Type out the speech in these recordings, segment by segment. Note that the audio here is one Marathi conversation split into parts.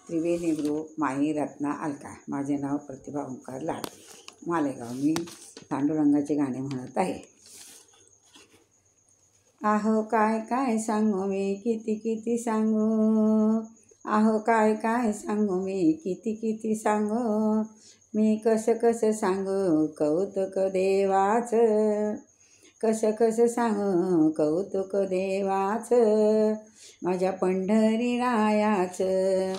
त्रिवेणी ग्रुप माई रत्ना अलका. माझे नाव प्रतिभा ओंकार लाड, मालेगाव. मी पांडुरंगाचे गाणे म्हणत आहे. आहो काय काय सांगू मी, किती किती सांगू. आहो काय काय सांगू मी, किती किती सांगू. मी कसं कसं सांगू कौतुक देवाचं. कसं कसं सांगू कौतुक देवाचं. माझ्या पंढरी रायाचं,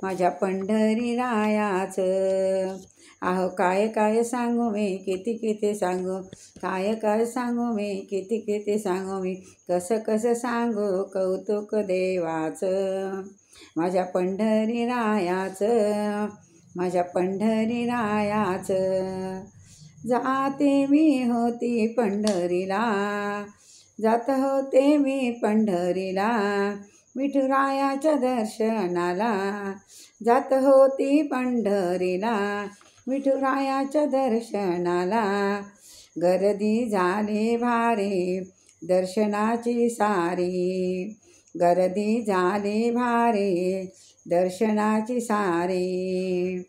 माझ्या पंढरी रायाचं. आहो काय काय सांगू मी, किती किती सांगू. काय काय सांगू मी, किती किती सांगू मी. कसं कसं सांगू कौतुक देवाचं. माझ्या पंढरी रायाचं, माझ्या पंढरी रायाचं. जाते मी होती पंढरीला, जात होते मी पंढरीला. विठुरायाच्या दर्शनाला, जात होती पंढरीला. विठुरायाच्या दर्शनाला. गर्दी झाली भारी दर्शनाची सारी, गर्दी झाली भारी दर्शनाची सारी.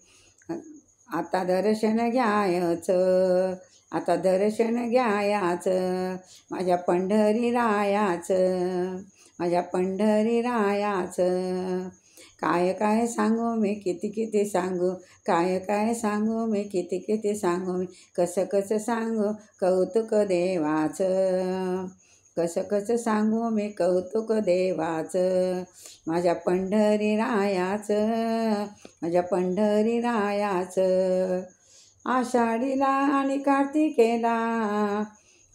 आता दर्शन घ्यायचं, आता दर्शन घ्यायचं. माझ्या पंढरी रायाचं, माझ्या पंढरी रायाचं. काय काय सांगू मी, किती किती सांगू. काय काय सांगू मी, किती किती सांगू मी. कसं कसं सांगू कौतुक देवाचं. कसं कसं सांगू मी कौतुक देवाचं. माझ्या पंढरी रायाचं, माझ्या पंढरी रायाचं. आषाढीला आणि कार्तिकेला,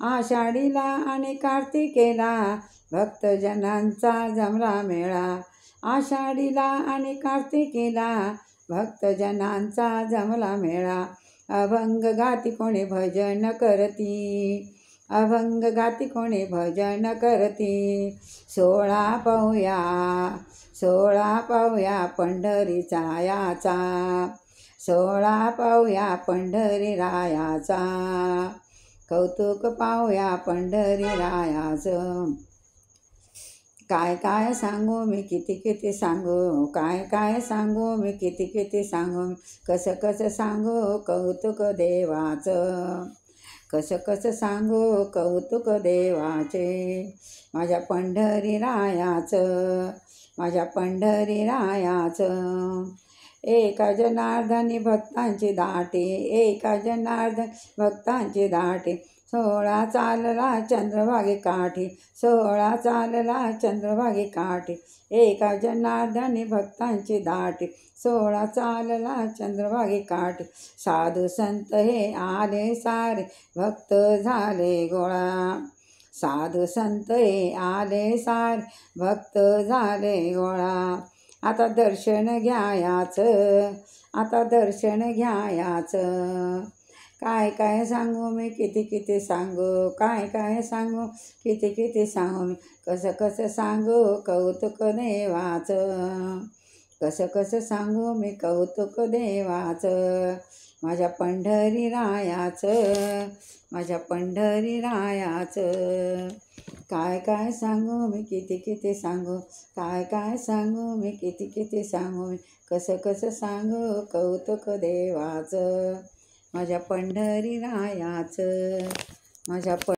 आषाढीला आणि कार्तिकेला. भक्तजनांचा जमला मेळा. आषाढीला आणि कार्तिकेला भक्तजनांचा जमला मेळा. अभंग गाती कोणी भजन करती, अभंग गाती कोणी भजन करती. 16 पाऊया, 16 पाऊया पंढरीचा याचा. 16 पाऊया पंढरी रायाचा. कौतुक पाऊया पंढरी रायाचं. काय काय सांगू मी, किती किती सांगू. काय काय सांगू मी, किती किती सांगू. कसं कसं सांगू कौतुक देवाचं. कसं कसं सांगू कौतुक देवाचे. माझ्या पंढरी रायाचं, माझ्या पंढरी रायाचं. एका जनार्दनी भक्तांची दाटी, एका जनार्दन भक्तांची दाटी. 16 चालला चंद्रभागे काठी, 16 चालला चंद्रभागे काठी. एका जनार्दनी भक्तांची दाटी, 16 चालला चंद्रभागे काठी. साधू संत हे आले सारे, भक्त झाले गोळा. साधू संत हे आले सारे, भक्त झाले गोळा. आता दर्शन घ्यायचं, आता दर्शन घ्यायचं. काय काय सांगू मी, किती किती सांगू. काय काय सांगू, किती किती सांगू मी. कसं कसं सांगू कौतुक देवाचं. कसं कसं सांगू मी कौतुक देवाचं. माझ्या पंढरी रायाचं, माझ्या पंढरी रायाचं. काय काय सांगू मी, किती किती सांगू. काय काय सांगू मी, किती किती सांगू मी. कसं कसं सांगू कौतुक देवाचं. माझ्या पंढरी रायाचं, माझ्या